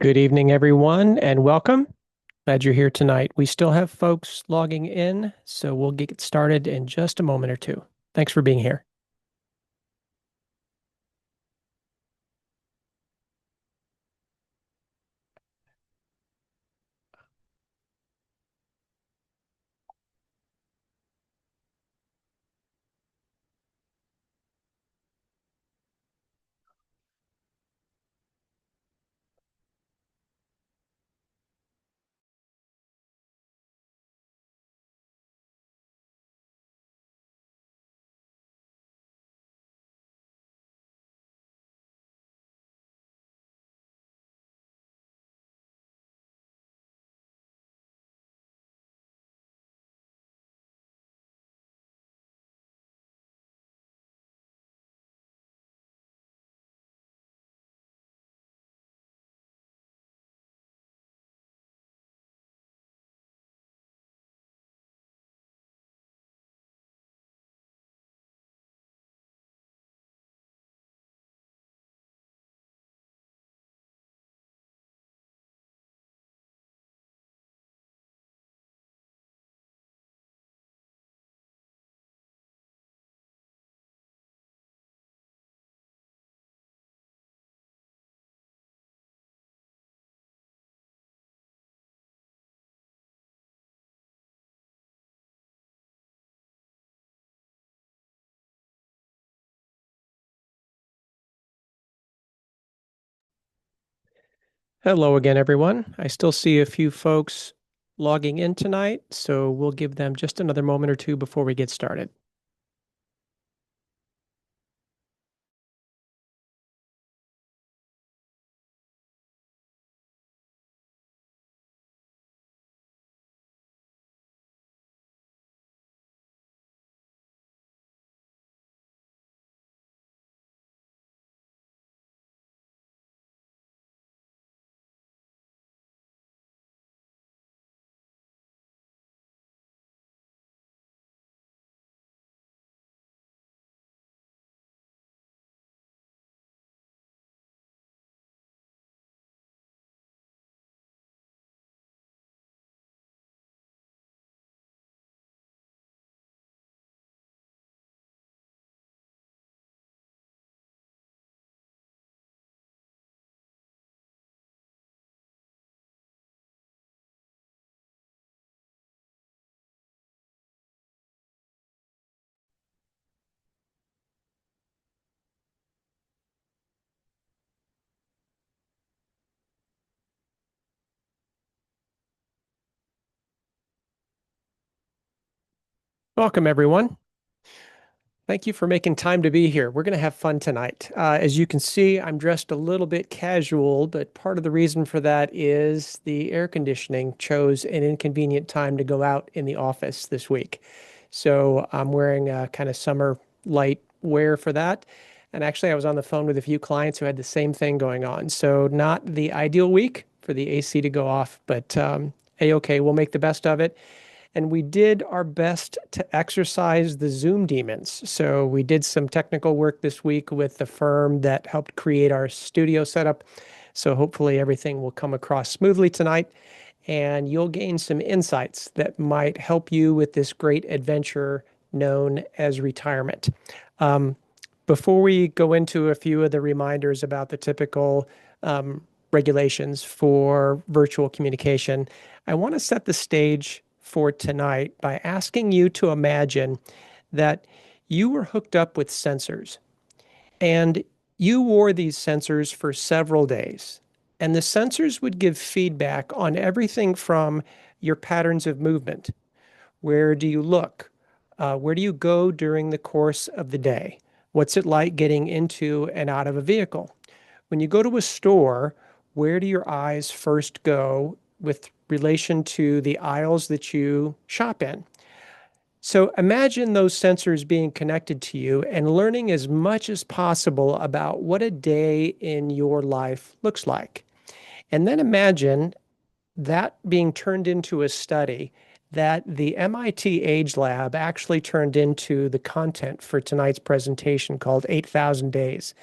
Good evening, everyone, and welcome. Glad you're here tonight. We still have folks logging in, so we'll get started in just a moment or two. Thanks for being here. Hello again, everyone. I still see a few folks logging in tonight, so we'll give them just another moment or two before we get started. Welcome, everyone. Thank you for making time to be here. We're going to have fun tonight. As you can see, I'm dressed a little bit casual, but part of the reason for that is the air conditioning chose an inconvenient time to go out in the office this week. So I'm wearing a kind of summer light wear for that. And actually, I was on the phone with a few clients who had the same thing going on. So not the ideal week for the AC to go off, but A-okay, we'll make the best of it. And we did our best to exercise the Zoom demons. So we did some technical work this week with the firm that helped create our studio setup. So hopefully everything will come across smoothly tonight and you'll gain some insights that might help you with this great adventure known as retirement. Um, Before we go into a few of the reminders about the typical regulations for virtual communication, I want to set the stage for tonight by asking you to imagine that you were hooked up with sensors and you wore these sensors for several days. And the sensors would give feedback on everything from your patterns of movement. Where do you look? Where do you go during the course of the day? What's it like getting into and out of a vehicle? When you go to a store, where do your eyes first go with relation to the aisles that you shop in? So imagine those sensors being connected to you and learning as much as possible about what a day in your life looks like. And then imagine that being turned into a study that the MIT Age Lab actually turned into the content for tonight's presentation called 8,000 Days.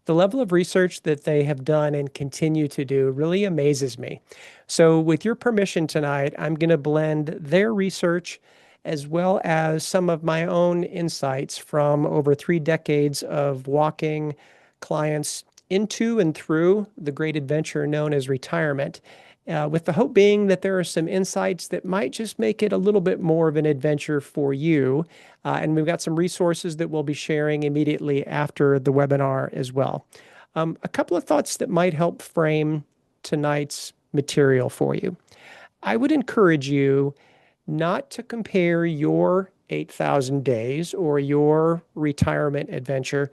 The level of research that they have done and continue to do really amazes me. So, with your permission tonight, I'm going to blend their research as well as some of my own insights from over 3 decades of walking clients into and through the great adventure known as retirement, with the hope being that there are some insights that might just make it a little bit more of an adventure for you. And we've got some resources that we'll be sharing immediately after the webinar as well. A couple of thoughts that might help frame tonight's material for you. I would encourage you not to compare your 8,000 days or your retirement adventure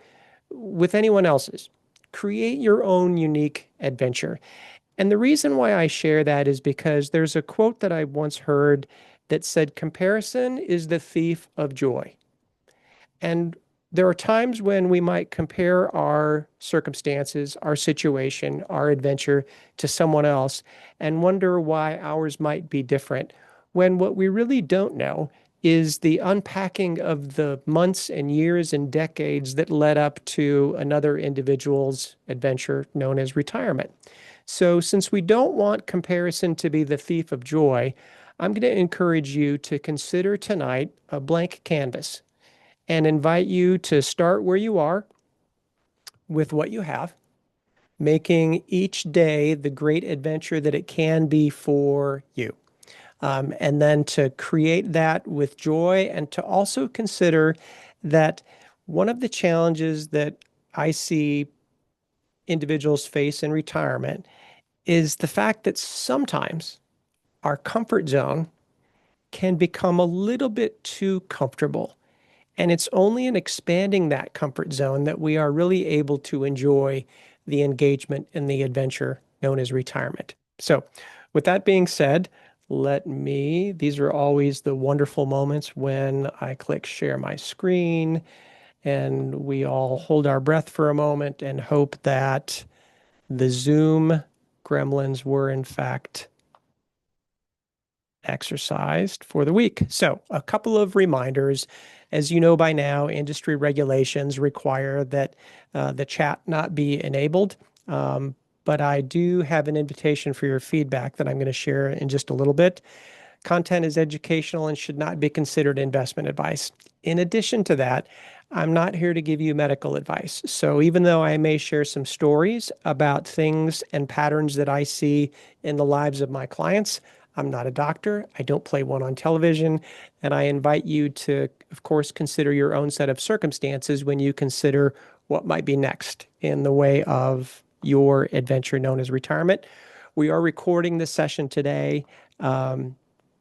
with anyone else's. Create your own unique adventure. And the reason why I share that is because there's a quote that I once heard that said, "Comparison is the thief of joy." And there are times when we might compare our circumstances, our situation, our adventure to someone else and wonder why ours might be different, when what we really don't know is the unpacking of the months and years and decades that led up to another individual's adventure known as retirement. So, since we don't want comparison to be the thief of joy, I'm going to encourage you to consider tonight a blank canvas and invite you to start where you are with what you have, making each day the great adventure that it can be for you. And then to create that with joy, and to also consider that one of the challenges that I see individuals face in retirement is the fact that sometimes our comfort zone can become a little bit too comfortable. And it's only in expanding that comfort zone that we are really able to enjoy the engagement and the adventure known as retirement. So, with that being said, these are always the wonderful moments when I click share my screen and we all hold our breath for a moment and hope that the Zoom gremlins were in fact exercised for the week. So, a couple of reminders. As you know by now, industry regulations require that the chat not be enabled. But I do have an invitation for your feedback that I'm going to share in just a little bit. Content is educational and should not be considered investment advice. In addition to that, I'm not here to give you medical advice. So even though I may share some stories about things and patterns that I see in the lives of my clients, I'm not a doctor. I don't play one on television. And I invite you to, of course, consider your own set of circumstances when you consider what might be next in the way of your adventure known as retirement. We are recording this session today.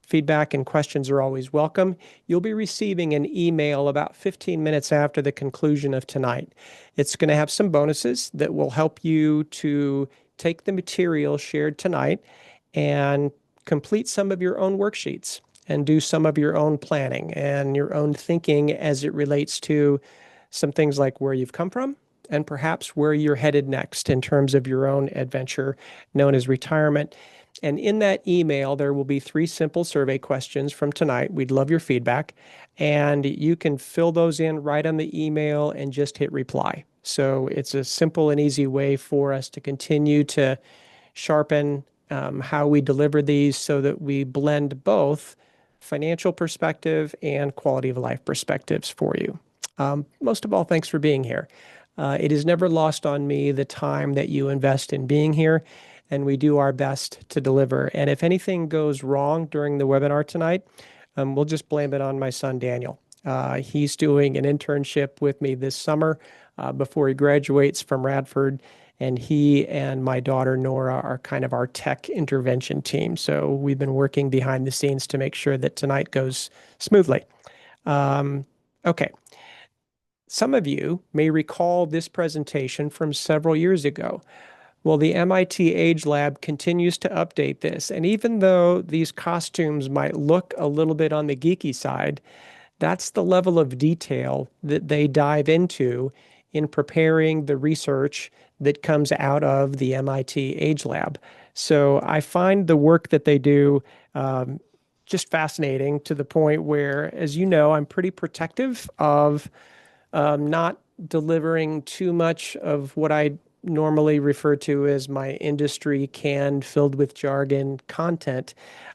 Feedback and questions are always welcome. You'll be receiving an email about 15 minutes after the conclusion of tonight. It's going to have some bonuses that will help you to take the material shared tonight and complete some of your own worksheets and do some of your own planning and your own thinking as it relates to some things like where you've come from and perhaps where you're headed next in terms of your own adventure known as retirement. And in that email, there will be 3 simple survey questions from tonight. We'd love your feedback. And you can fill those in right on the email and just hit reply. So it's a simple and easy way for us to continue to sharpen how we deliver these so that we blend both financial perspective and quality of life perspectives for you. Most of all, thanks for being here. It is never lost on me the time that you invest in being here, and we do our best to deliver. And if anything goes wrong during the webinar tonight, we'll just blame it on my son, Daniel. He's doing an internship with me this summer before he graduates from Radford, and he and my daughter, Nora, are kind of our tech intervention team. So we've been working behind the scenes to make sure that tonight goes smoothly. Okay. Some of you may recall this presentation from several years ago. Well, the MIT Age Lab continues to update this. And even though these costumes might look a little bit on the geeky side, that's the level of detail that they dive into in preparing the research that comes out of the MIT Age Lab. So I find the work that they do just fascinating, to the point where, as you know, I'm pretty protective of not delivering too much of what I normally refer to as my industry canned, filled with jargon content.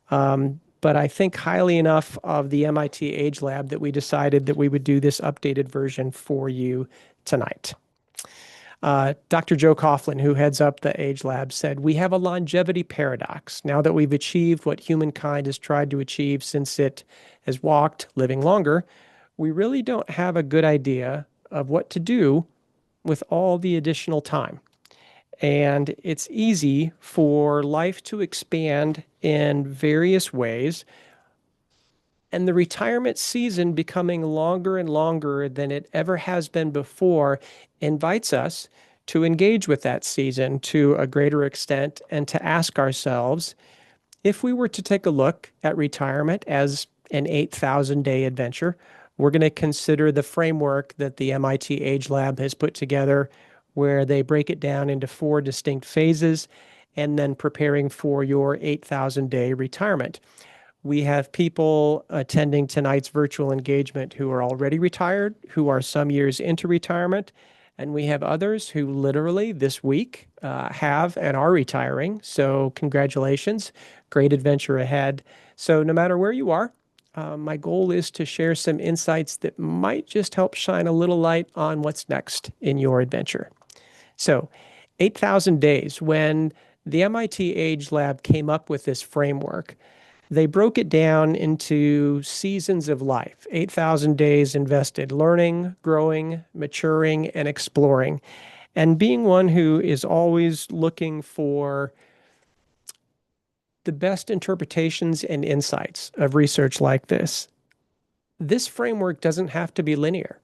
But I think highly enough of the MIT Age Lab that we decided that we would do this updated version for you tonight. Dr. Joe Coughlin, who heads up the Age Lab, said, "We have a longevity paradox. Now that we've achieved what humankind has tried to achieve since it has walked, living longer, we really don't have a good idea of what to do with all the additional time. And it's easy for life to expand in various ways, and the retirement season becoming longer and longer than it ever has been before invites us to engage with that season to a greater extent and to ask ourselves if we were to take a look at retirement as an 8,000 day adventure. We're going to consider the framework that the MIT Age Lab has put together, where they break it down into four distinct phases and then preparing for your 8,000 day retirement. We have people attending tonight's virtual engagement who are already retired, who are some years into retirement, and we have others who literally this week have and are retiring. So, congratulations, great adventure ahead. So, no matter where you are, my goal is to share some insights that might just help shine a little light on what's next in your adventure. So, 8,000 days, when the MIT Age Lab came up with this framework, they broke it down into seasons of life, 8,000 days invested learning, growing, maturing, and exploring. And being one who is always looking for the best interpretations and insights of research like this framework doesn't have to be linear.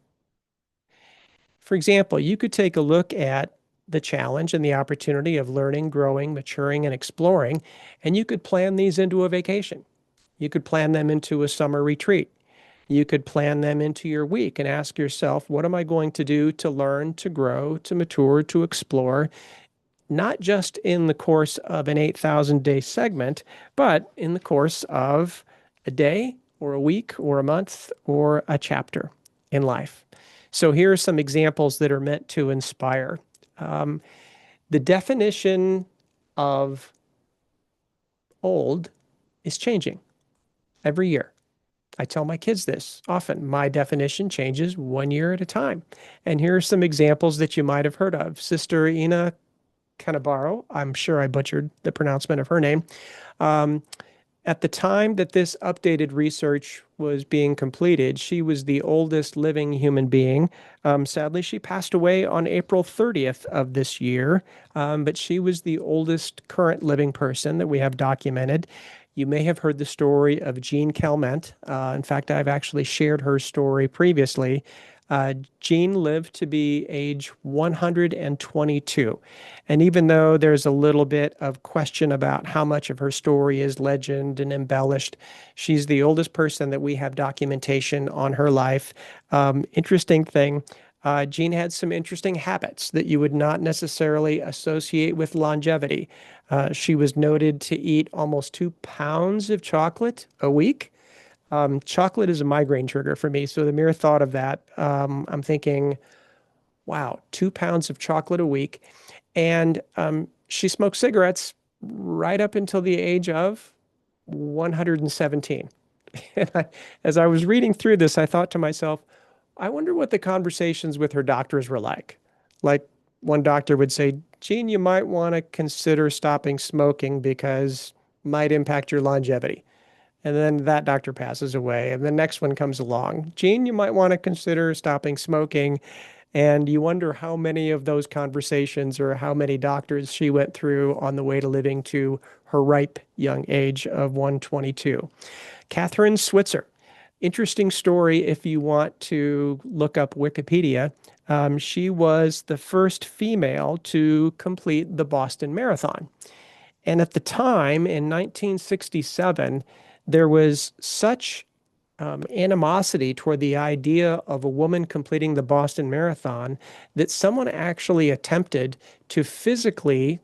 For example, you could take a look at the challenge and the opportunity of learning, growing, maturing, and exploring, and you could plan these into a vacation. You could plan them into a summer retreat. You could plan them into your week and ask yourself, what am I going to do to learn, to grow, to mature, to explore, not just in the course of an 8,000 day segment, but in the course of a day or a week or a month or a chapter in life. So here are some examples that are meant to inspire. The definition of old is changing every year. I tell my kids this often. My definition changes 1 year at a time. And here are some examples that you might have heard of. Sister Ina Canabaro, I'm sure I butchered the pronouncement of her name. Um, at the time that this updated research was being completed, she was the oldest living human being. Sadly, she passed away on April 30th of this year, but she was the oldest current living person that we have documented. You may have heard the story of Jean Calment. In fact, I've actually shared her story previously. Jean lived to be age 122. And even though there's a little bit of question about how much of her story is legend and embellished, she's the oldest person that we have documentation on her life. Interesting thing, Jean had some interesting habits that you would not necessarily associate with longevity. She was noted to eat almost 2 pounds of chocolate a week. Chocolate is a migraine trigger for me. So the mere thought of that, I'm thinking, wow, 2 pounds of chocolate a week. And she smoked cigarettes right up until the age of 117. And as I was reading through this, I thought to myself, I wonder what the conversations with her doctors were like. Like one doctor would say, Gene, you might want to consider stopping smoking because it might impact your longevity. And then that doctor passes away, and the next one comes along. Gene, you might want to consider stopping smoking. And you wonder how many of those conversations or how many doctors she went through on the way to living to her ripe young age of 122. Catherine Switzer. Interesting story if you want to look up Wikipedia. She was the first female to complete the Boston Marathon. And at the time, in 1967, there was such animosity toward the idea of a woman completing the Boston Marathon that someone actually attempted to physically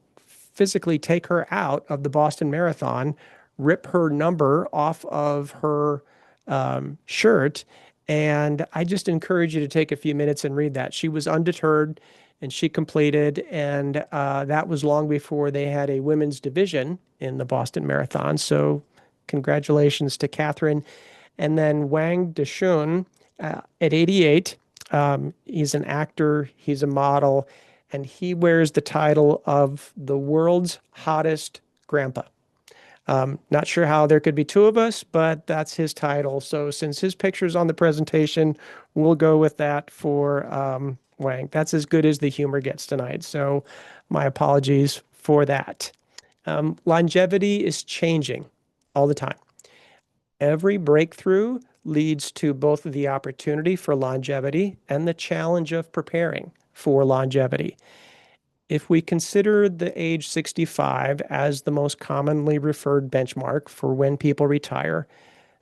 take her out of the Boston Marathon, rip her number off of her shirt, And I just encourage you to take a few minutes and read that. She was undeterred and she completed, and that was long before they had a women's division in the Boston Marathon. So, congratulations to Catherine. And then Wang Deshun at 88, he's an actor, he's a model, and he wears the title of the world's hottest grandpa. Not sure how there could be two of us, but that's his title. So since his picture's on the presentation, we'll go with that for Wang. That's as good as the humor gets tonight. So my apologies for that. Longevity is changing all the time. Every breakthrough leads to both the opportunity for longevity and the challenge of preparing for longevity. If we consider the age 65 as the most commonly referred benchmark for when people retire,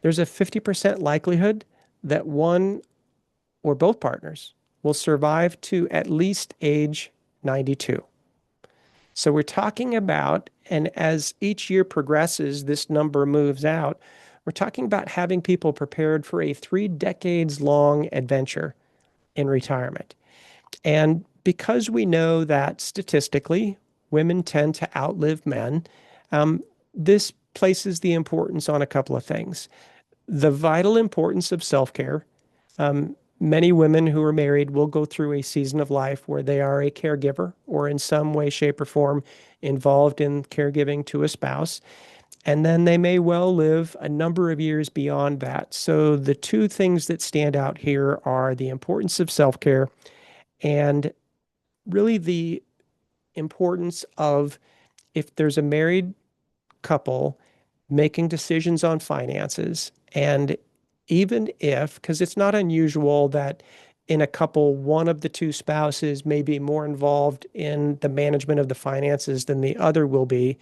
there's a 50% likelihood that one or both partners will survive to at least age 92. So we're talking about, and as each year progresses, this number moves out. We're talking about having people prepared for a 3 decades long adventure in retirement. And because we know that statistically women tend to outlive men, this places the importance on a couple of things. The vital importance of self care. Many women who are married will go through a season of life where they are a caregiver or in some way, shape, or form involved in caregiving to a spouse. And then they may well live a number of years beyond that. So the two things that stand out here are the importance of self care and really the importance of, if there's a married couple making decisions on finances, and even if, because it's not unusual that in a couple, one of the two spouses may be more involved in the management of the finances than the other will be,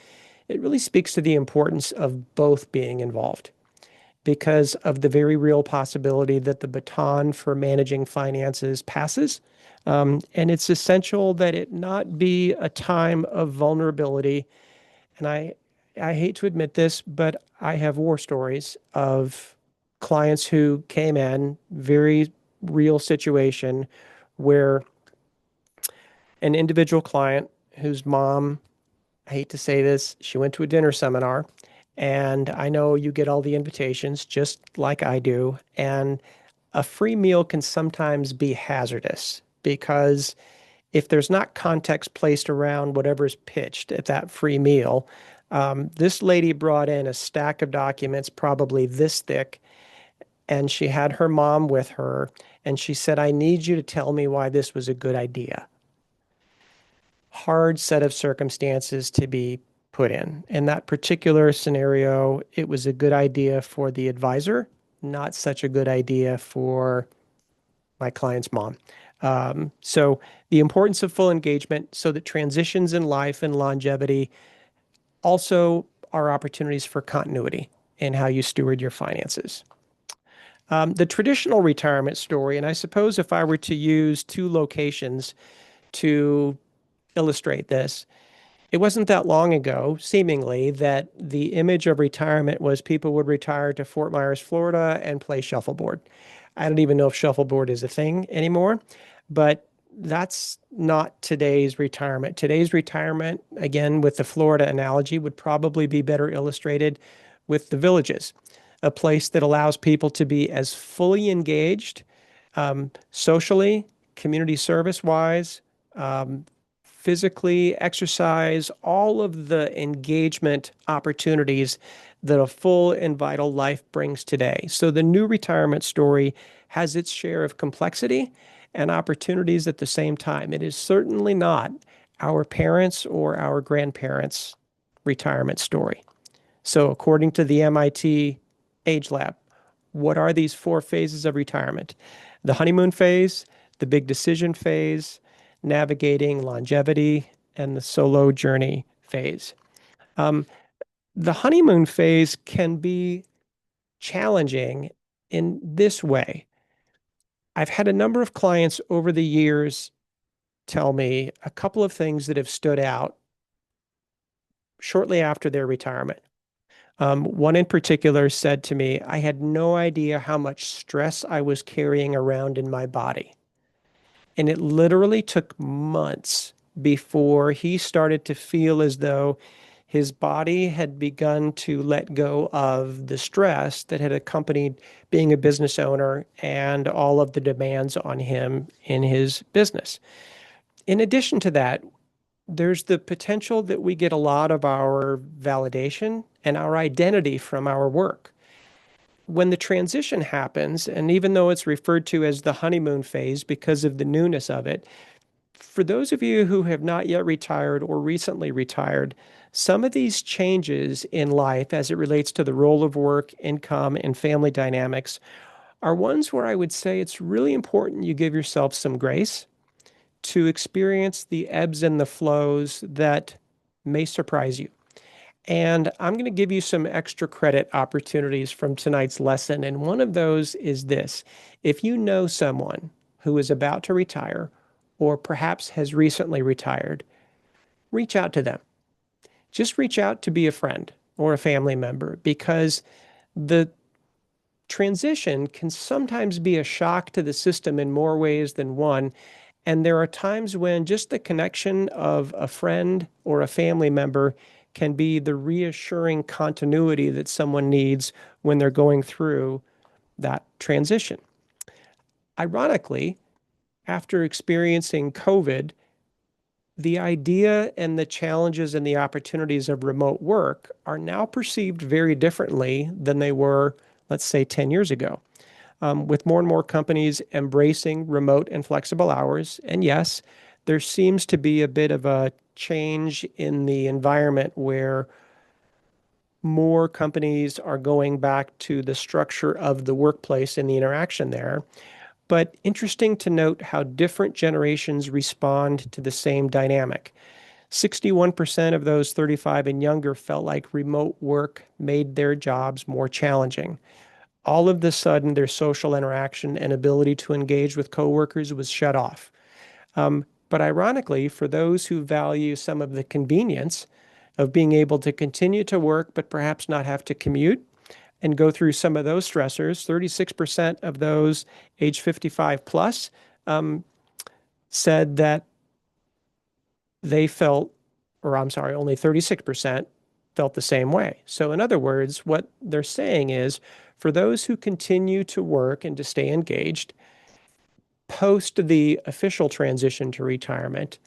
it really speaks to the importance of both being involved because of the very real possibility that the baton for managing finances passes. And it's essential that it not be a time of vulnerability. And I hate to admit this, but I have war stories of clients who came in, very real situation where an individual client whose mom, I hate to say this, she went to a dinner seminar. And I know you get all the invitations just like I do. And a free meal can sometimes be hazardous because if there's not context placed around whatever's pitched at that free meal, this lady brought in a stack of documents, probably this thick, and she had her mom with her. And she said, I need you to tell me why this was a good idea. Hard set of circumstances to be put in. In that particular scenario, it was a good idea for the advisor, not such a good idea for my client's mom. So the importance of full engagement so that transitions in life and longevity also are opportunities for continuity in how you steward your finances. The traditional retirement story, and I suppose if I were to use two locations to illustrate this, it wasn't that long ago, seemingly, that the image of retirement was people would retire to Fort Myers, Florida, and play shuffleboard. I don't even know if shuffleboard is a thing anymore, but that's not today's retirement. Today's retirement, again, with the Florida analogy, would probably be better illustrated with the villages, a place that allows people to be as fully engaged socially, community service wise, physically, exercise, all of the engagement opportunities that a full and vital life brings today. So the new retirement story has its share of complexity and opportunities at the same time. It is certainly not our parents' or our grandparents' retirement story. So according to the MIT Age Lab, what are these four phases of retirement? The honeymoon phase, the big decision phase, navigating longevity, and the solo journey phase. The honeymoon phase can be challenging in this way. I've had a number of clients over the years tell me a couple of things that have stood out shortly after their retirement. One in particular said to me, I had no idea how much stress I was carrying around in my body. And it literally took months before he started to feel as though his body had begun to let go of the stress that had accompanied being a business owner and all of the demands on him in his business. In addition to that, there's the potential that we get a lot of our validation and our identity from our work. When the transition happens, and even though it's referred to as the honeymoon phase because of the newness of it, for those of you who have not yet retired or recently retired, some of these changes in life as it relates to the role of work, income, and family dynamics are ones where I would say it's really important you give yourself some grace to experience the ebbs and the flows that may surprise you. And I'm going to give you some extra credit opportunities from tonight's lesson. And one of those is this. If you know someone who is about to retire or perhaps has recently retired, reach out to them. Just reach out to be a friend or a family member because the transition can sometimes be a shock to the system in more ways than one. And there are times when just the connection of a friend or a family member can be the reassuring continuity that someone needs when they're going through that transition. Ironically, after experiencing COVID, the idea and the challenges and the opportunities of remote work are now perceived very differently than they were, let's say, 10 years ago. With more and more companies embracing remote and flexible hours. And yes, there seems to be a bit of a change in the environment where more companies are going back to the structure of the workplace and the interaction there. But interesting to note how different generations respond to the same dynamic. 61% of those 35 and younger felt like remote work made their jobs more challenging. All of the sudden, their social interaction and ability to engage with coworkers was shut off. But ironically, for those who value some of the convenience of being able to continue to work, but perhaps not have to commute and go through some of those stressors, 36% of those age 55 plus said that they felt, or I'm sorry, only 36% felt the same way. So, in other words, what they're saying is for those who continue to work and to stay engaged post the official transition to retirement,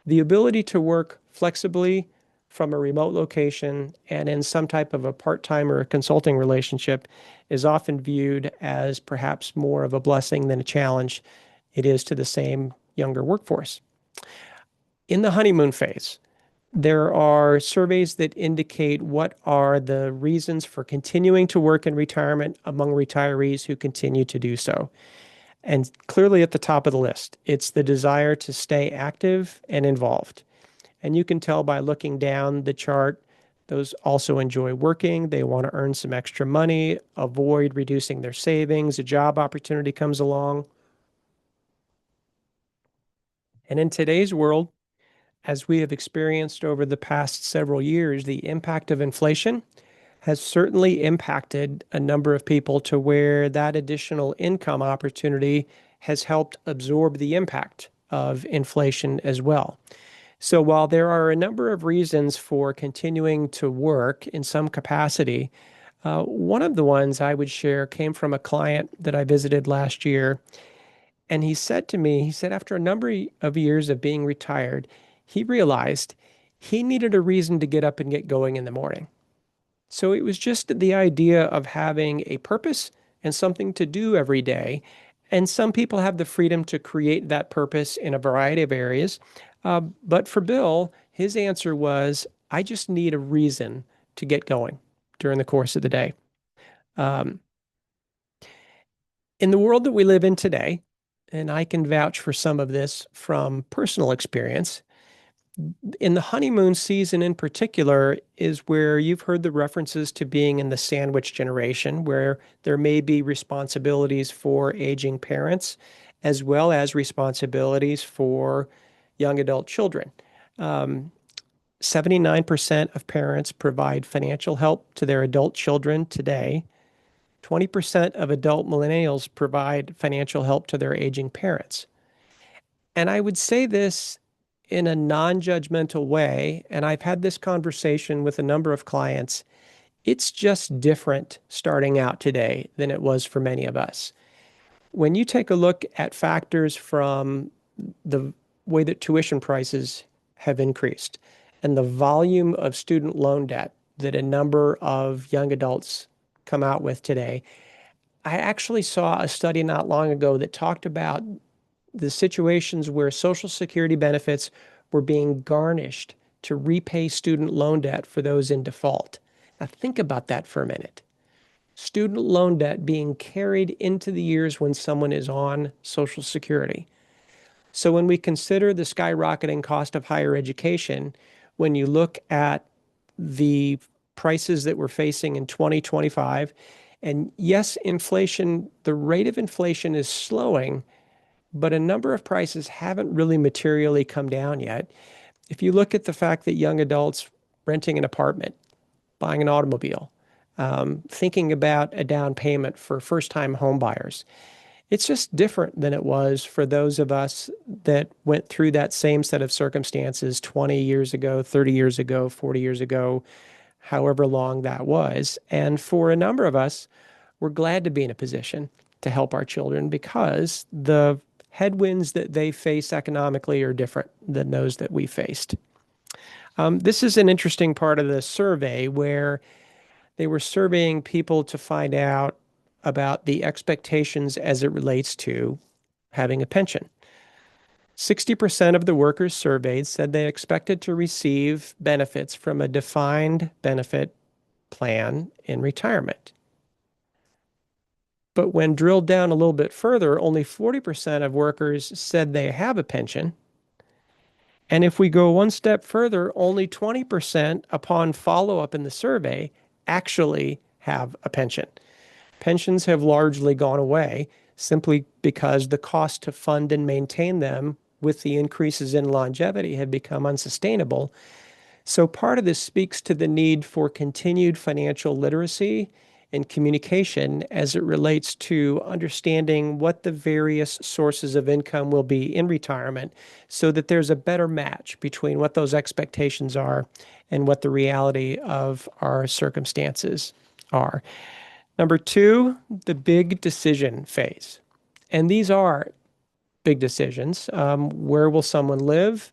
the ability to work flexibly from a remote location and in some type of a part-time or a consulting relationship is often viewed as perhaps more of a blessing than a challenge it is to the same younger workforce. In the honeymoon phase, there are surveys that indicate what are the reasons for continuing to work in retirement among retirees who continue to do so. And clearly at the top of the list, it's the desire to stay active and involved. And you can tell by looking down the chart, those also enjoy working. They want to earn some extra money, avoid reducing their savings. A job opportunity comes along. And in today's world, as we have experienced over the past several years, the impact of inflation has certainly impacted a number of people to where that additional income opportunity has helped absorb the impact of inflation as well. So while there are a number of reasons for continuing to work in some capacity, one of the ones I would share came from a client that I visited last year. And he said to me, he said, after a number of years of being retired, he realized he needed a reason to get up and get going in the morning. So it was just the idea of having a purpose and something to do every day. And some people have the freedom to create that purpose in a variety of areas. But for Bill, his answer was, I just need a reason to get going during the course of the day. Um, in the world that we live in today, and I can vouch for some of this from personal experience, in the honeymoon season in particular is where you've heard the references to being in the sandwich generation, where there may be responsibilities for aging parents as well as responsibilities for young adult children. Um, 79% of parents provide financial help to their adult children today. 20% of adult millennials provide financial help to their aging parents. And I would say this in a non-judgmental way, and I've had this conversation with a number of clients. It's just different starting out today than it was for many of us. When you take a look at factors from the way that tuition prices have increased and the volume of student loan debt that a number of young adults come out with today, I actually saw a study not long ago that talked about the situations where Social Security benefits were being garnished to repay student loan debt for those in default. Now, think about that for a minute. Student loan debt being carried into the years when someone is on Social Security. So, when we consider the skyrocketing cost of higher education, when you look at the prices that we're facing in 2025, and yes, inflation, the rate of inflation is slowing, but a number of prices haven't really materially come down yet. If you look at the fact that young adults renting an apartment, buying an automobile, thinking about a down payment for first-time home buyers, it's just different than it was for those of us that went through that same set of circumstances 20 years ago, 30 years ago, 40 years ago, however long that was. And for a number of us, we're glad to be in a position to help our children because the headwinds that they face economically are different than those that we faced. This is an interesting part of the survey where they were surveying people to find out about the expectations as it relates to having a pension. 60% of the workers surveyed said they expected to receive benefits from a defined benefit plan in retirement. But when drilled down a little bit further, only 40% of workers said they have a pension. And if we go one step further, only 20% upon follow-up in the survey actually have a pension. Pensions have largely gone away simply because the cost to fund and maintain them with the increases in longevity have become unsustainable. So part of this speaks to the need for continued financial literacy and communication as it relates to understanding what the various sources of income will be in retirement so that there's a better match between what those expectations are and what the reality of our circumstances are. Number two, the big decision phase. And these are big decisions. Where will someone live?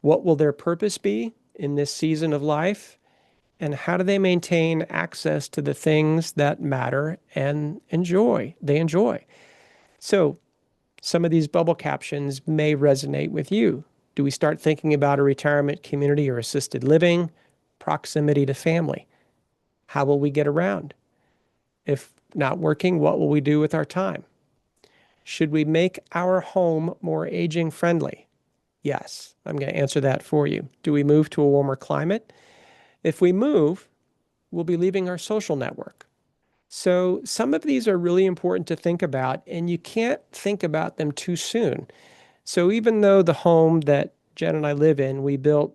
What will their purpose be in this season of life? And how do they maintain access to the things that matter and they enjoy? So some of these bubble captions may resonate with you. Do we start thinking about a retirement community or assisted living? Proximity to family. How will we get around? If not working, what will we do with our time? Should we make our home more aging friendly? Yes, I'm going to answer that for you. Do we move to a warmer climate? If we move, we'll be leaving our social network. So some of these are really important to think about, and you can't think about them too soon. So even though the home that Jen and I live in, we built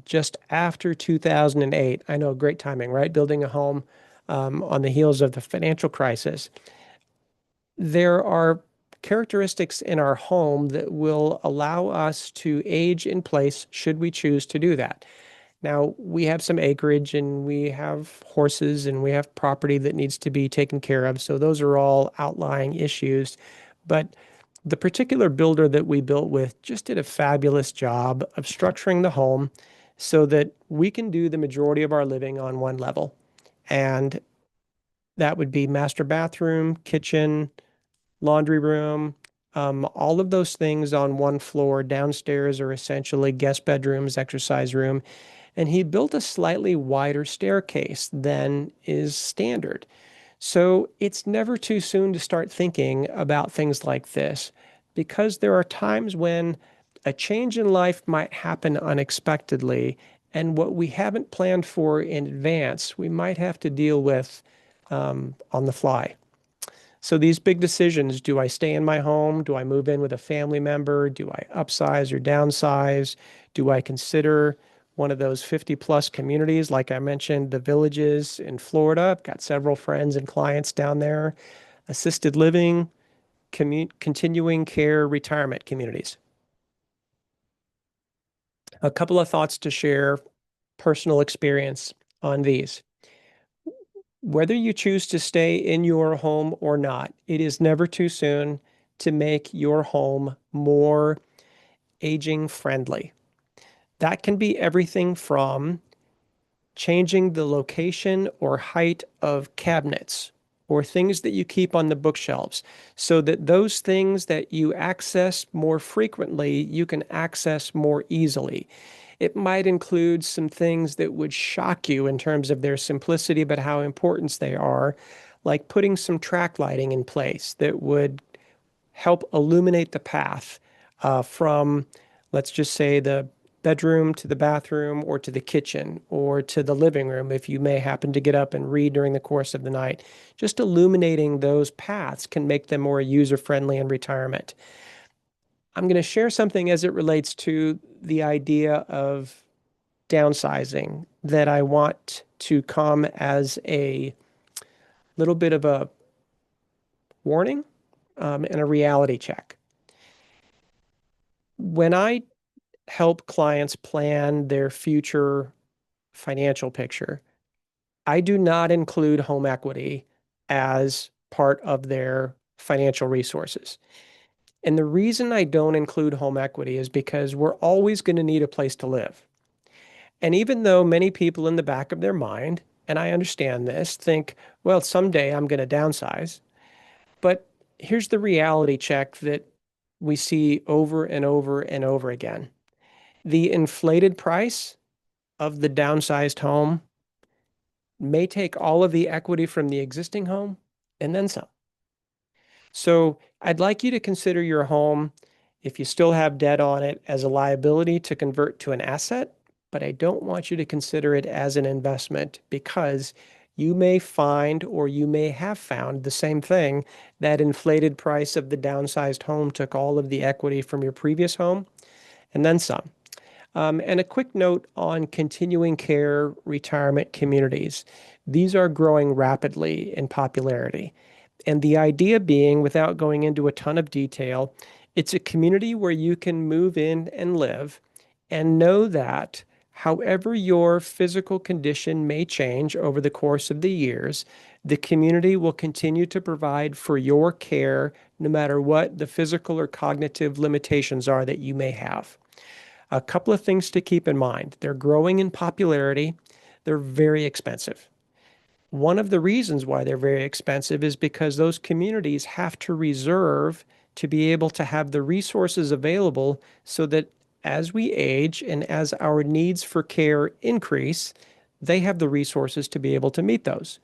just after 2008, I know, great timing, right? Building a home on the heels of the financial crisis. There are characteristics in our home that will allow us to age in place should we choose to do that. Now, we have some acreage and we have horses and we have property that needs to be taken care of. So those are all outlying issues. But the particular builder that we built with just did a fabulous job of structuring the home so that we can do the majority of our living on one level. And that would be master bathroom, kitchen, laundry room, all of those things on one floor. Downstairs are essentially guest bedrooms, exercise room. And he built a slightly wider staircase than is standard. So it's never too soon to start thinking about things like this because there are times when a change in life might happen unexpectedly, and what we haven't planned for in advance, we might have to deal with on the fly. So these big decisions, do I stay in my home? Do I move in with a family member? Do I upsize or downsize? Do I consider one of those 50 plus communities. Like I mentioned, the villages in Florida. I've got several friends and clients down there. Assisted living, continuing care, retirement communities. A couple of thoughts to share, personal experience on these. Whether you choose to stay in your home or not, it is never too soon to make your home more aging friendly. That can be everything from changing the location or height of cabinets or things that you keep on the bookshelves so that those things that you access more frequently, you can access more easily. It might include some things that would shock you in terms of their simplicity, but how important they are, like putting some track lighting in place that would help illuminate the path from, let's just say, the bedroom to the bathroom or to the kitchen or to the living room if you may happen to get up and read during the course of the night. Just illuminating those paths can make them more user-friendly in retirement. I'm going to share something as it relates to the idea of downsizing that I want to come as a little bit of a warning and a reality check. When I help clients plan their future financial picture, I do not include home equity as part of their financial resources. And the reason I don't include home equity is because we're always going to need a place to live. And even though many people in the back of their mind, and I understand this, think, well, someday I'm going to downsize. But here's the reality check that we see over and over and over again. The inflated price of the downsized home may take all of the equity from the existing home and then some. So I'd like you to consider your home, if you still have debt on it, as a liability to convert to an asset, but I don't want you to consider it as an investment because you may find or you may have found the same thing. That inflated price of the downsized home took all of the equity from your previous home and then some. And a quick note on continuing care retirement communities. These are growing rapidly in popularity. And the idea being, without going into a ton of detail, it's a community where you can move in and live and know that however your physical condition may change over the course of the years, the community will continue to provide for your care no matter what the physical or cognitive limitations are that you may have. A couple of things to keep in mind. They're growing in popularity. They're very expensive. One of the reasons why they're very expensive is because those communities have to reserve to be able to have the resources available so that as we age and as our needs for care increase, they have the resources to be able to meet those.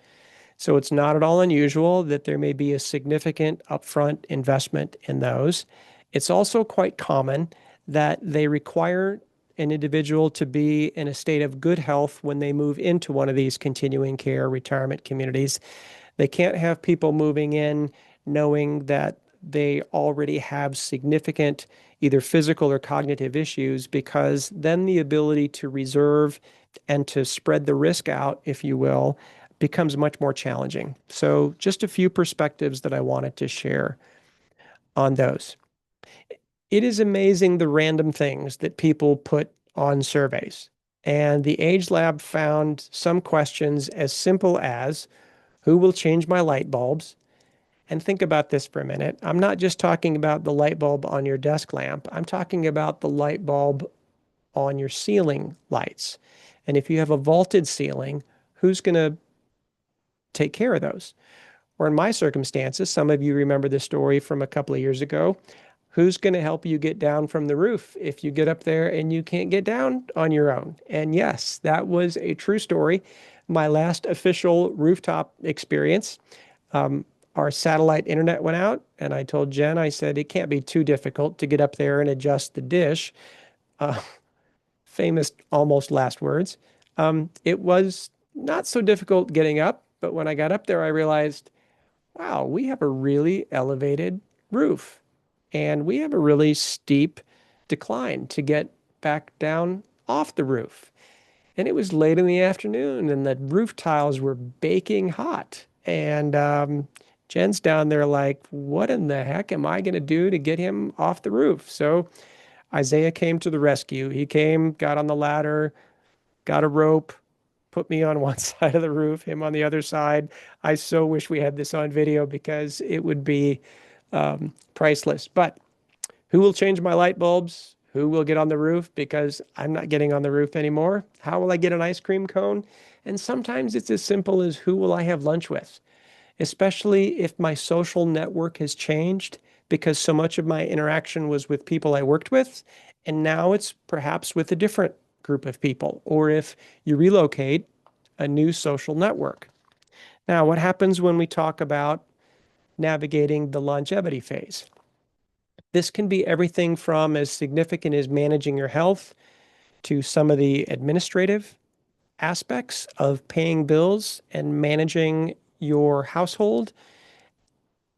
So it's not at all unusual that there may be a significant upfront investment in those. It's also quite common that they require an individual to be in a state of good health when they move into one of these continuing care retirement communities. They can't have people moving in knowing that they already have significant either physical or cognitive issues, because then the ability to reserve and to spread the risk out, if you will, becomes much more challenging. So just a few perspectives that I wanted to share on those. It is amazing the random things that people put on surveys. And the Age Lab found some questions as simple as, who will change my light bulbs? And think about this for a minute. I'm not just talking about the light bulb on your desk lamp. I'm talking about the light bulb on your ceiling lights. And if you have a vaulted ceiling, who's going to take care of those? Or in my circumstances, some of you remember the story from a couple of years ago. Who's going to help you get down from the roof if you get up there and you can't get down on your own? And yes, that was a true story. My last official rooftop experience, our satellite internet went out, and I told Jen, I said, it can't be too difficult to get up there and adjust the dish. Uh, Famous almost last words. It was not so difficult getting up, but when I got up there, I realized, wow, we have a really elevated roof and we have a really steep decline to get back down off the roof. And it was late in the afternoon, and the roof tiles were baking hot. And Jen's down there like, what in the heck am I going to do to get him off the roof? So Isaiah came to the rescue. He came, got on the ladder, got a rope, put me on one side of the roof, him on the other side. I so wish we had this on video because it would be priceless. But who will change my light bulbs? Who will get on the roof because I'm not getting on the roof anymore? How will I get an ice cream cone? And sometimes it's as simple as who will I have lunch with? Especially if my social network has changed because so much of my interaction was with people I worked with, and now it's perhaps with a different group of people, or if you relocate, a new social network. Now, what happens when we talk about navigating the longevity phase? This can be everything from as significant as managing your health to some of the administrative aspects of paying bills and managing your household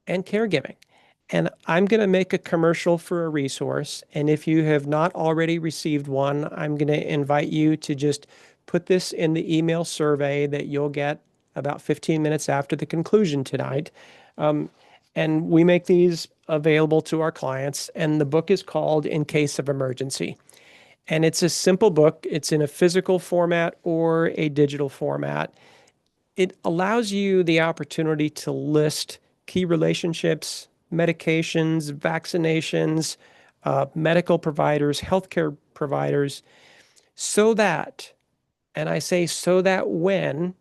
and caregiving. And I'm going to make a commercial for a resource. And if you have not already received one, I'm going to invite you to just put this in the email survey that you'll get about 15 minutes after the conclusion tonight. Um, and we make these available to our clients. And the book is called In Case of Emergency. And it's a simple book. It's in a physical format or a digital format. It allows you the opportunity to list key relationships, medications, vaccinations, medical providers, healthcare providers, so that, and I say so that when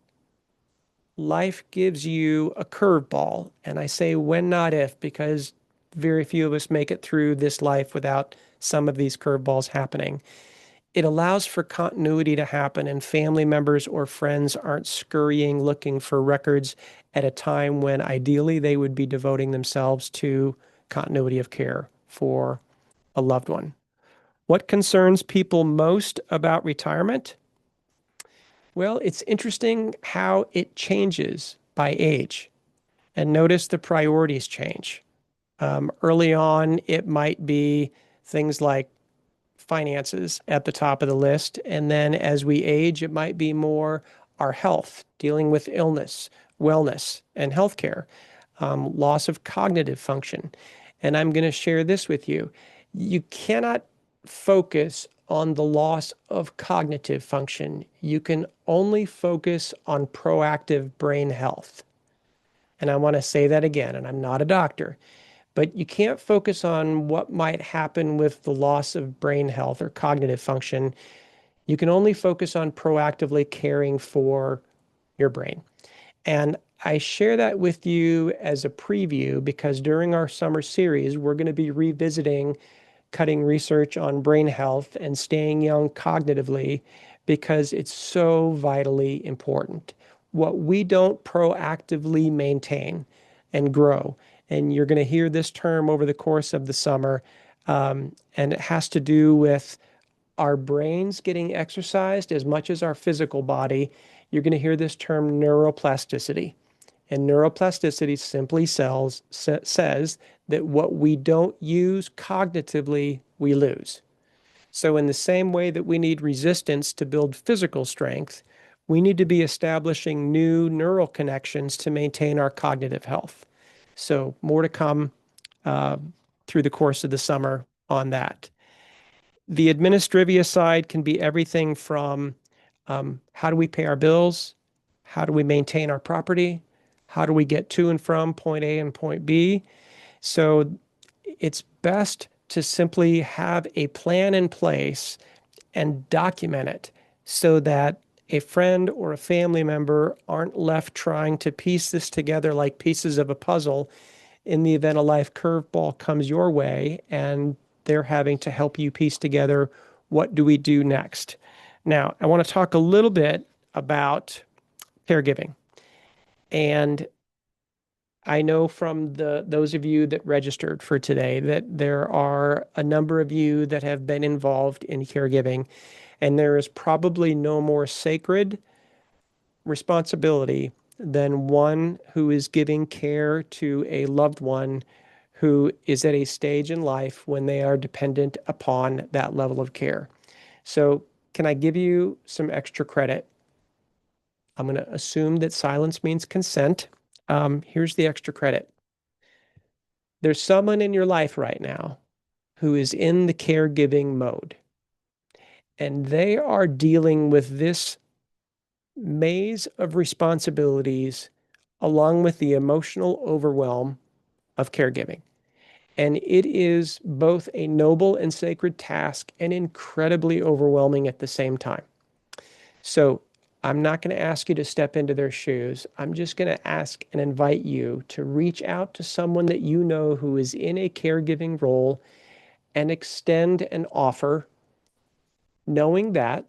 life gives you a curveball, and I say when, not if, because very few of us make it through this life without some of these curveballs happening. It allows for continuity to happen, and family members or friends aren't scurrying looking for records at a time when ideally they would be devoting themselves to continuity of care for a loved one. What concerns people most about retirement? Well, it's interesting how it changes by age. And notice the priorities change. Early on, it might be things like finances at the top of the list. And then as we age, it might be more our health, dealing with illness, wellness, and healthcare, loss of cognitive function. And I'm going to share this with you. You cannot focus on the loss of cognitive function. You can only focus on proactive brain health. And I want to say that again, and I'm not a doctor. But you can't focus on what might happen with the loss of brain health or cognitive function. You can only focus on proactively caring for your brain. And I share that with you as a preview because during our summer series, we're going to be revisiting cutting research on brain health and staying young cognitively because it's so vitally important. What we don't proactively maintain and grow, and you're going to hear this term over the course of the summer, and it has to do with our brains getting exercised as much as our physical body. You're going to hear this term neuroplasticity. And neuroplasticity simply says that what we don't use cognitively, we lose. So, in the same way that we need resistance to build physical strength, we need to be establishing new neural connections to maintain our cognitive health. So, more to come uh, through the course of the summer on that. The administrivia side can be everything from how do we pay our bills? How do we maintain our property? How do we get to and from point A and point B? So it's best to simply have a plan in place and document it so that a friend or a family member aren't left trying to piece this together like pieces of a puzzle in the event a life curveball comes your way and they're having to help you piece together what do we do next. Now, I want to talk a little bit about caregiving. And I know from those of you that registered for today that there are a number of you that have been involved in caregiving, and there is probably no more sacred responsibility than one who is giving care to a loved one who is at a stage in life when they are dependent upon that level of care. So Can I give you some extra credit? I'm going to assume that silence means consent. Here's the extra credit. There's someone in your life right now who is in the caregiving mode, and they are dealing with this maze of responsibilities along with the emotional overwhelm of caregiving. And it is both a noble and sacred task and incredibly overwhelming at the same time. So I'm not going to ask you to step into their shoes. I'm just going to ask and invite you to reach out to someone that you know who is in a caregiving role and extend an offer, knowing that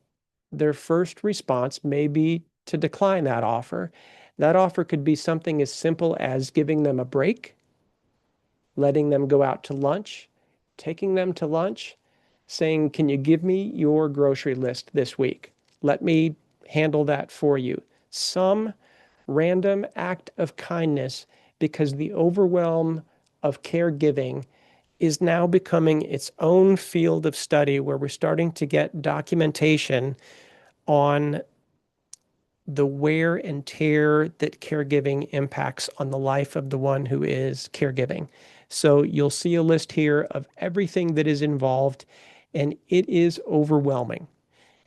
their first response may be to decline that offer. That offer could be something as simple as giving them a break, letting them go out to lunch, taking them to lunch, saying, "Can you give me your grocery list this week? Let me handle that for you." Some random act of kindness, because the overwhelm of caregiving is now becoming its own field of study where we're starting to get documentation on the wear and tear that caregiving impacts on the life of the one who is caregiving. So you'll see a list here of everything that is involved, and it is overwhelming.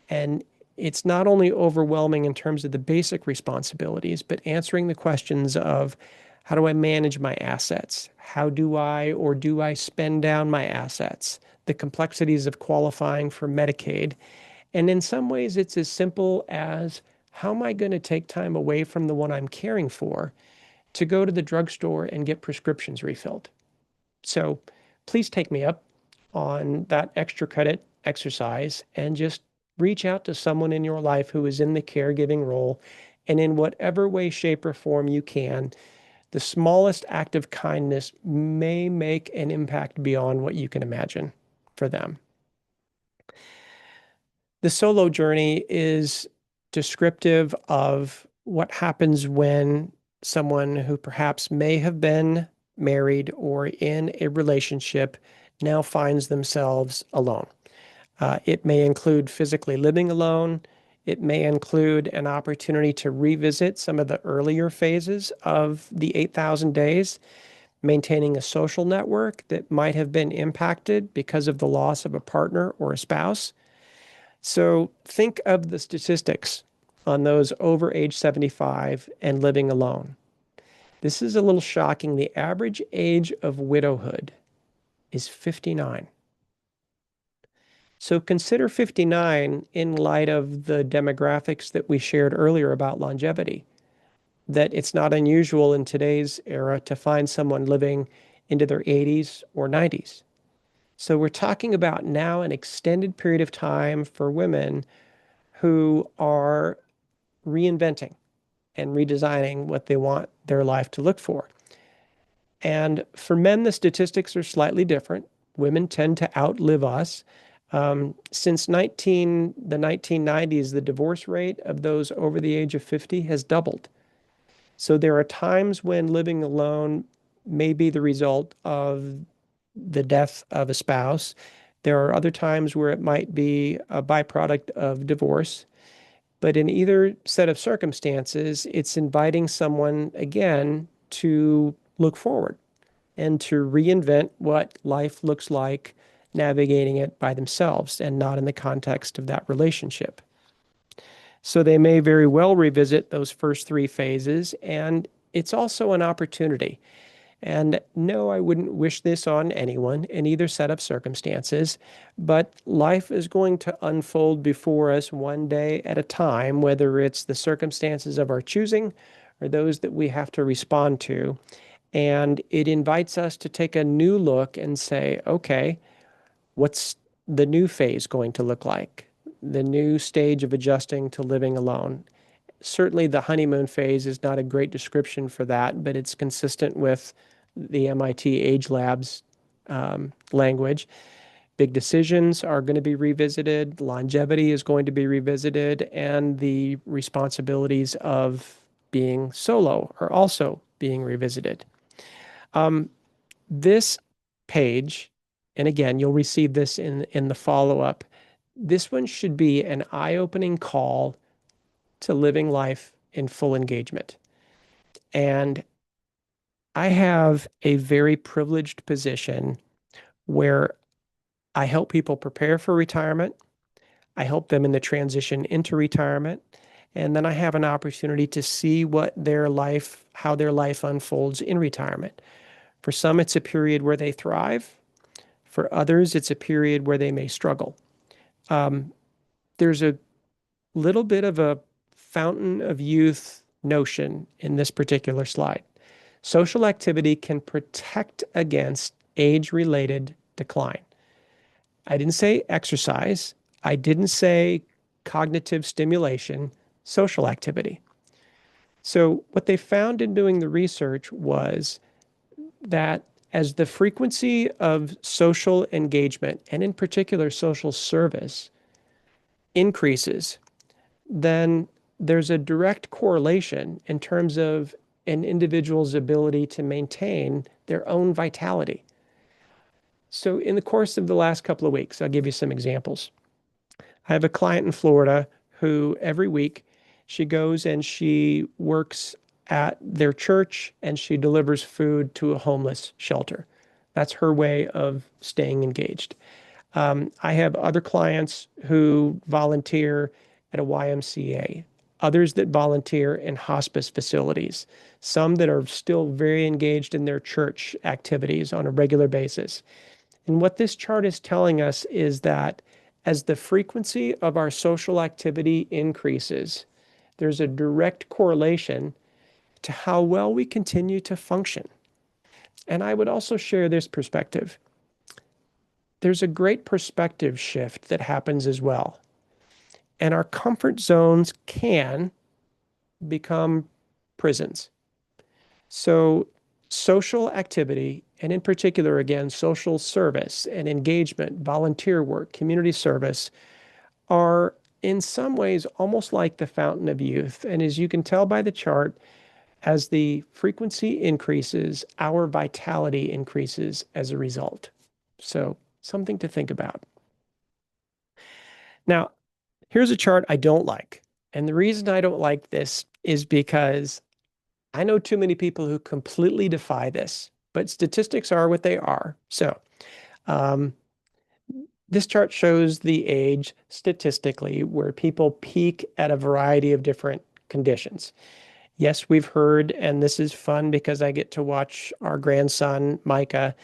And it's not only overwhelming in terms of the basic responsibilities, but answering the questions of how do I manage my assets? How do I or do I spend down my assets? The complexities of qualifying for Medicaid. And in some ways, it's as simple as how am I going to take time away from the one I'm caring for to go to the drugstore and get prescriptions refilled? So please take me up on that extra credit exercise and just reach out to someone in your life who is in the caregiving role. And in whatever way, shape, or form you can, the smallest act of kindness may make an impact beyond what you can imagine for them. The solo journey is descriptive of what happens when someone who perhaps may have been married or in a relationship now finds themselves alone. It may include physically living alone. It may include an opportunity to revisit some of the earlier phases of the 8,000 days, maintaining a social network that might have been impacted because of the loss of a partner or a spouse. So think of the statistics on those over age 75 and living alone. This is a little shocking. The average age of widowhood is 59. So consider 59 in light of the demographics that we shared earlier about longevity, that it's not unusual in today's era to find someone living into their 80s or 90s. So we're talking about now an extended period of time for women who are reinventing and redesigning what they want their life to look for. And for men, the statistics are slightly different. Women tend to outlive us. Since the 1990s, the divorce rate of those over the age of 50 has doubled. So there are times when living alone may be the result of the death of a spouse. There are other times where it might be a byproduct of divorce. But in either set of circumstances, it's inviting someone again to look forward and to reinvent what life looks like, navigating it by themselves and not in the context of that relationship. So they may very well revisit those first three phases, and it's also an opportunity. And no, I wouldn't wish this on anyone in either set of circumstances, but life is going to unfold before us one day at a time, whether it's the circumstances of our choosing or those that we have to respond to. And it invites us to take a new look and say, okay, what's the new phase going to look like? The new stage of adjusting to living alone. Certainly, the honeymoon phase is not a great description for that, but it's consistent with the MIT Age Lab's language. Big decisions are going to be revisited, longevity is going to be revisited, and the responsibilities of being solo are also being revisited. This page, and again, you'll receive this in the follow-up, This one should be an eye-opening call to living life in full engagement. And I have a very privileged position where I help people prepare for retirement. I help them in the transition into retirement. And then I have an opportunity to see how their life unfolds in retirement. For some, it's a period where they thrive. For others, it's a period where they may struggle. Um, there's a little bit of a fountain of youth notion in this particular slide. Social activity can protect against age-related decline. I didn't say exercise. I didn't say cognitive stimulation, social activity. So, what they found in doing the research was that as the frequency of social engagement, and in particular social service, increases, then there's a direct correlation in terms of an individual's ability to maintain their own vitality. So, in the course of the last couple of weeks, I'll give you some examples. I have a client in Florida who every week she goes and she works at their church and she delivers food to a homeless shelter. That's her way of staying engaged. I have other clients who volunteer at a YMCA, others that volunteer in hospice facilities, some that are still very engaged in their church activities on a regular basis. And what this chart is telling us is that as the frequency of our social activity increases, there's a direct correlation to how well we continue to function. And I would also share this perspective. There's a great perspective shift that happens as well. And our comfort zones can become prisons. So, social activity, and in particular, again, social service and engagement, volunteer work, community service, are in some ways almost like the fountain of youth. And as you can tell by the chart, as the frequency increases, our vitality increases as a result. So, something to think about. Now, here's a chart I don't like. And the reason I don't like this is because I know too many people who completely defy this, but statistics are what they are. So, um, this chart shows the age statistically where people peak at a variety of different conditions. Yes, we've heard, and this is fun because I get to watch our grandson, Micah,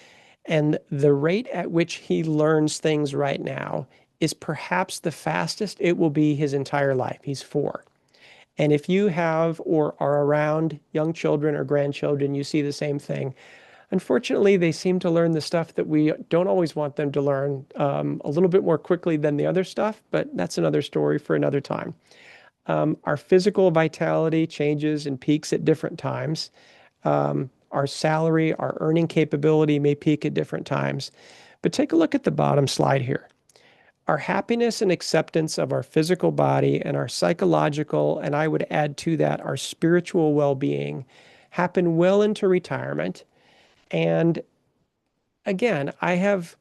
and the rate at which he learns things right now is perhaps the fastest it will be his entire life. He's 4. And if you have or are around young children or grandchildren, you see the same thing. Unfortunately, they seem to learn the stuff that we don't always want them to learn a little bit more quickly than the other stuff, but that's another story for another time. Our physical vitality changes and peaks at different times. Our salary, our earning capability may peak at different times. But take a look at the bottom slide here. Our happiness and acceptance of our physical body and our psychological, and I would add to that, our spiritual well-being happen well into retirement. And again, last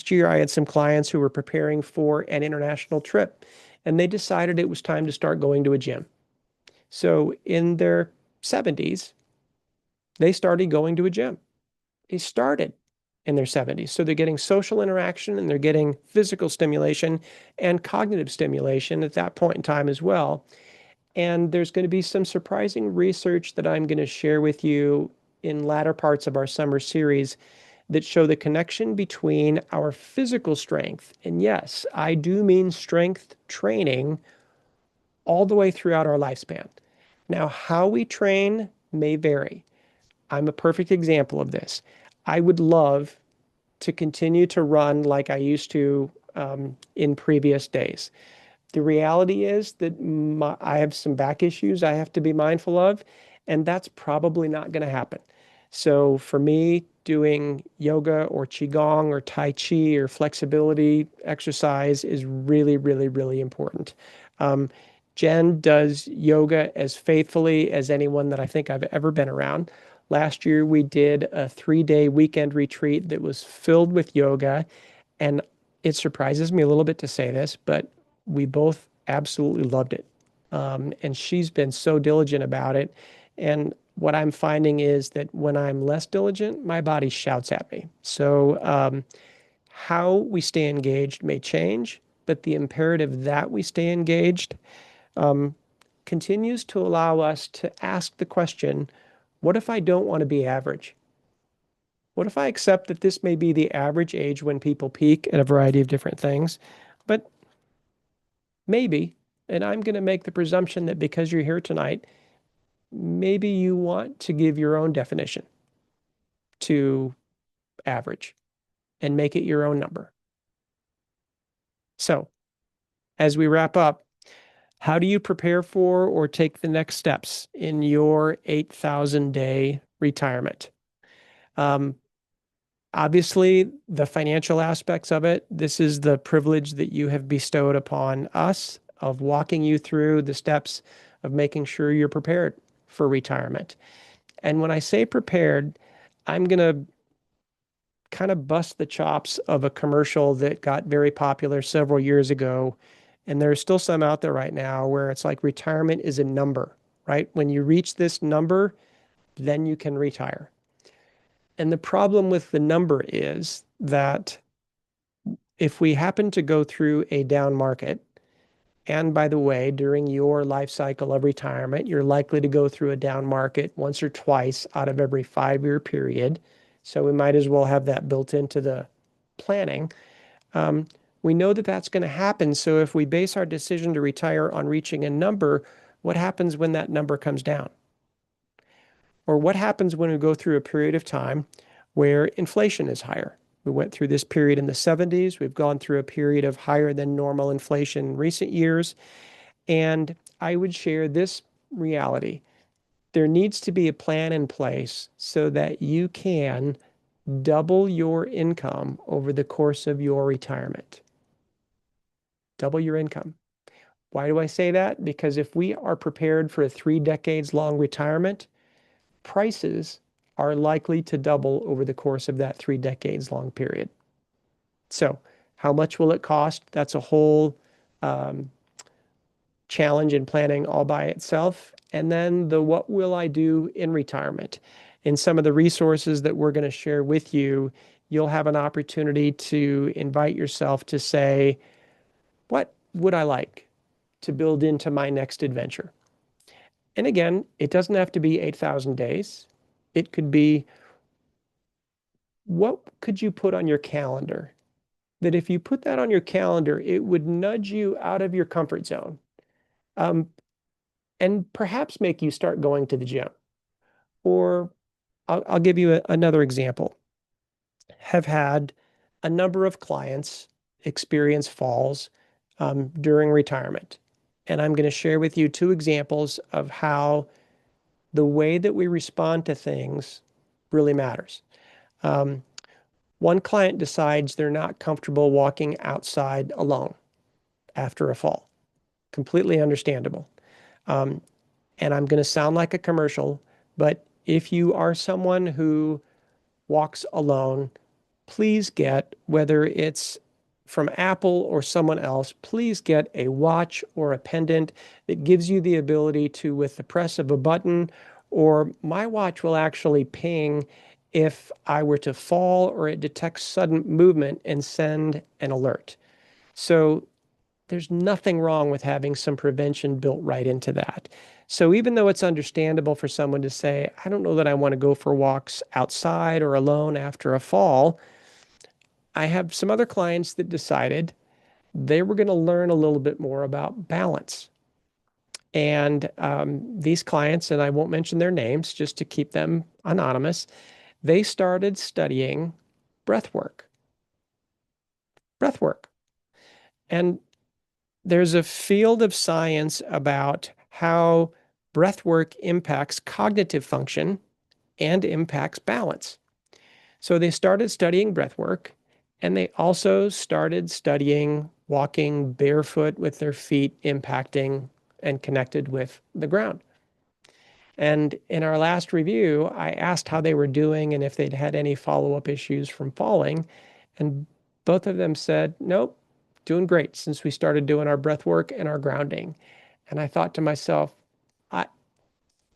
year I had some clients who were preparing for an international trip, and they decided it was time to start going to a gym. So in their 70s, they started going to a gym. They started in their 70s. So they're getting social interaction and they're getting physical stimulation and cognitive stimulation at that point in time as well. And there's going to be some surprising research that I'm going to share with you in latter parts of our summer series that show the connection between our physical strength. And yes, I do mean strength training all the way throughout our lifespan. Now, how we train may vary. I'm a perfect example of this. I would love to continue to run like I used to in previous days. The reality is that I have some back issues I have to be mindful of, and that's probably not going to happen. So for me, doing yoga or qigong or tai chi or flexibility exercise is really, really, really important. Um, Jen does yoga as faithfully as anyone that I think I've ever been around. Last year, we did a 3-day weekend retreat that was filled with yoga. And it surprises me a little bit to say this, but we both absolutely loved it. And she's been so diligent about it. And what I'm finding is that when I'm less diligent, my body shouts at me. So, how we stay engaged may change, but the imperative that we stay engaged um, continues to allow us to ask the question, what if I don't want to be average? What if I accept that this may be the average age when people peak at a variety of different things, but maybe, and I'm going to make the presumption that because you're here tonight, maybe you want to give your own definition to average and make it your own number. So, as we wrap up, how do you prepare for or take the next steps in your 8,000 day retirement? Um, Obviously, the financial aspects of it, this is the privilege that you have bestowed upon us of walking you through the steps of making sure you're prepared for retirement. And when I say prepared, I'm going to kind of bust the chops of a commercial that got very popular several years ago. And there's still some out there right now where it's like retirement is a number, right? When you reach this number, then you can retire. And the problem with the number is that if we happen to go through a down market, and by the way, during your life cycle of retirement, you're likely to go through a down market once or twice out of every 5 year period. So we might as well have that built into the planning. Um, we know that that's going to happen. So if we base our decision to retire on reaching a number, what happens when that number comes down? Or what happens when we go through a period of time where inflation is higher? We went through this period in the 70s. We've gone through a period of higher than normal inflation in recent years. And I would share this reality. There needs to be a plan in place so that you can double your income over the course of your retirement. Double your income. Why do I say that? Because if we are prepared for a 3 decades long retirement, prices are likely to double over the course of that 3 decades long period. So, how much will it cost? That's a whole um, challenge in planning all by itself. And then the what will I do in retirement? In some of the resources that we're going to share with you, you'll have an opportunity to invite yourself to say, what would I like to build into my next adventure? And again, it doesn't have to be 8,000 days. It could be, what could you put on your calendar that if you put that on your calendar, it would nudge you out of your comfort zone, um, and perhaps make you start going to the gym? Or I'll give you another example. Have had a number of clients experience falls during retirement. And I'm going to share with you two examples of how the way that we respond to things really matters. Um, One client decides they're not comfortable walking outside alone after a fall. Completely understandable. Um, and I'm going to sound like a commercial, but if you are someone who walks alone, please get, whether it's from Apple or someone else, please get a watch or a pendant that gives you the ability to, with the press of a button, or my watch will actually ping if I were to fall or it detects sudden movement and send an alert. So there's nothing wrong with having some prevention built right into that. So even though it's understandable for someone to say, I don't know that I want to go for walks outside or alone after a fall, I have some other clients that decided they were going to learn a little bit more about balance. And these clients, and I won't mention their names just to keep them anonymous, they started studying breath work. Breath work. And there's a field of science about how breath work impacts cognitive function and impacts balance. So they started studying breath work, and they also started studying walking barefoot with their feet impacting and connected with the ground. And in our last review, I asked how they were doing and if they'd had any follow-up issues from falling. And Both of them said, nope, doing great since we started doing our breath work and our grounding. And I thought to myself, I,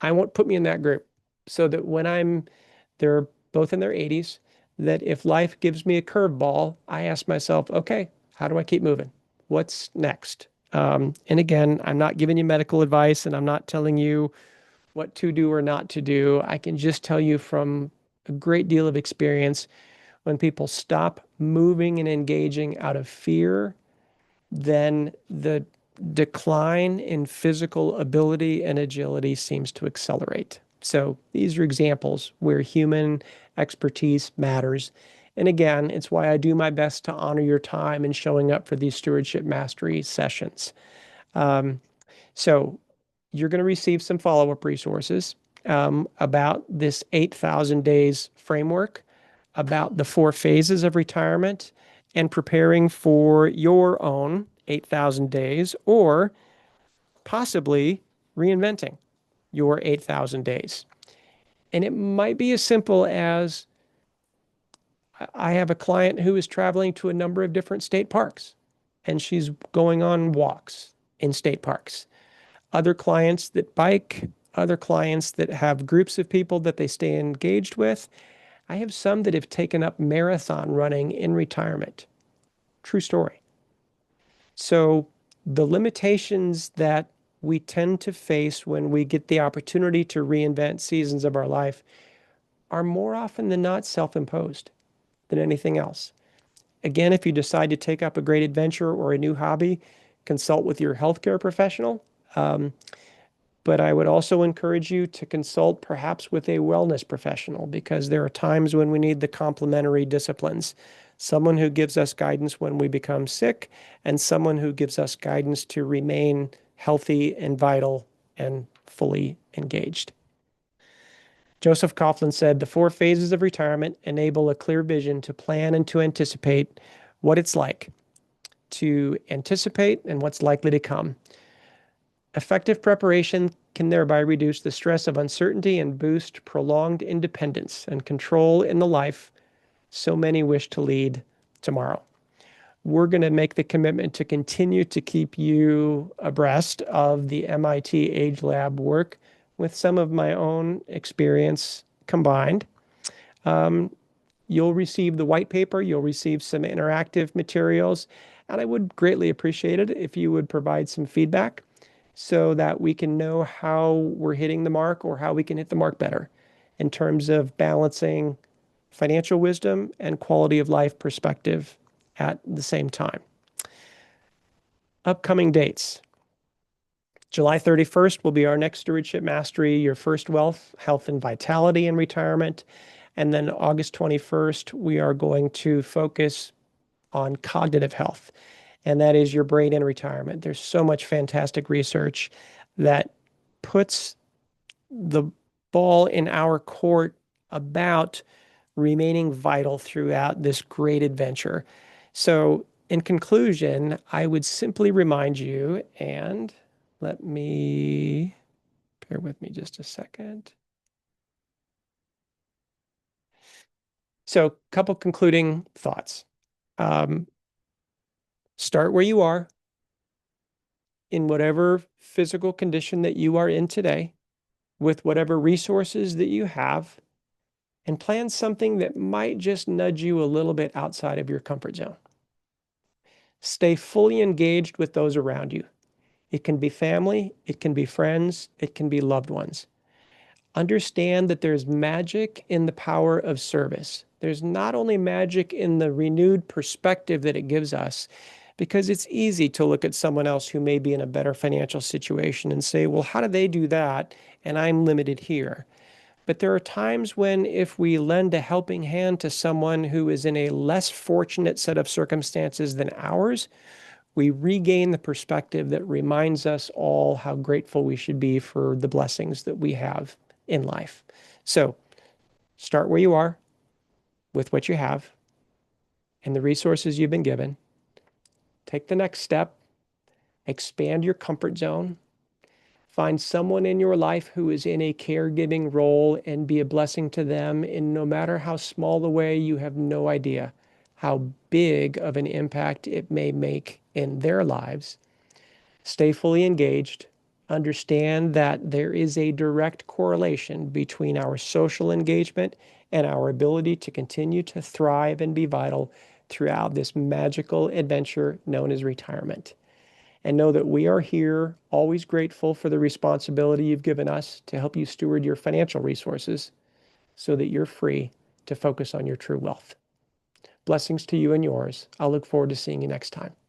I won't put me in that group so that when they're both in their 80s, that if life gives me a curveball, I ask myself, okay, how do I keep moving? What's next? And again, I'm not giving you medical advice and I'm not telling you what to do or not to do. I can just tell you from a great deal of experience when people stop moving and engaging out of fear, then the decline in physical ability and agility seems to accelerate. So these are examples where human expertise matters. And again, it's why I do my best to honor your time in showing up for these stewardship mastery sessions. So you're going to receive some follow-up resources about this 8,000 days framework, about the four phases of retirement, and preparing for your own 8,000 days, or possibly reinventing your 8,000 days. And it might be as simple as I have a client who is traveling to a number of different state parks, and she's going on walks in state parks. Other clients that bike, other clients that have groups of people that they stay engaged with. I have some that have taken up marathon running in retirement. True story. So the limitations that we tend to face when we get the opportunity to reinvent seasons of our life are more often than not self-imposed than anything else. Again, if you decide to take up a great adventure or a new hobby, consult with your healthcare professional. But I would also encourage you to consult perhaps with a wellness professional because there are times when we need the complementary disciplines. Someone who gives us guidance when we become sick, and someone who gives us guidance to remain healthy and vital and fully engaged. Joseph Coughlin said, the four phases of retirement enable a clear vision to plan and to anticipate what it's like, to anticipate and what's likely to come. Effective preparation can thereby reduce the stress of uncertainty and boost prolonged independence and control in the life so many wish to lead tomorrow. We're going to make the commitment to continue to keep you abreast of the MIT Age Lab work with some of my own experience combined. You'll receive the white paper, you'll receive some interactive materials, and I would greatly appreciate it if you would provide some feedback so that we can know how we're hitting the mark or how we can hit the mark better in terms of balancing financial wisdom and quality of life perspective at the same time. Upcoming dates. July 31st will be our next Stewardship Mastery, Your First Wealth, Health, and Vitality in Retirement. And then August 21st, we are going to focus on cognitive health, and that is your brain in retirement. There's so much fantastic research that puts the ball in our court about remaining vital throughout this great adventure. So, in conclusion, I would simply remind you, and let me bear with me just a second. So, a couple concluding thoughts. Start where you are in whatever physical condition that you are in today, with whatever resources that you have, and plan something that might just nudge you a little bit outside of your comfort zone. Stay fully engaged with those around you. It can be family, it can be friends, it can be loved ones. Understand that there's magic in the power of service. There's not only magic in the renewed perspective that it gives us, because it's easy to look at someone else who may be in a better financial situation and say, well, how do they do that? And I'm limited here. But there are times when if we lend a helping hand to someone who is in a less fortunate set of circumstances than ours, we regain the perspective that reminds us all how grateful we should be for the blessings that we have in life. So start where you are with what you have and the resources you've been given. Take the next step, expand your comfort zone, find someone in your life who is in a caregiving role and be a blessing to them in no matter how small the way. You have no idea how big of an impact it may make in their lives. Stay fully engaged. Understand that there is a direct correlation between our social engagement and our ability to continue to thrive and be vital throughout this magical adventure known as retirement. And know that we are here, always grateful for the responsibility you've given us to help you steward your financial resources so that you're free to focus on your true wealth. Blessings to you and yours. I'll look forward to seeing you next time.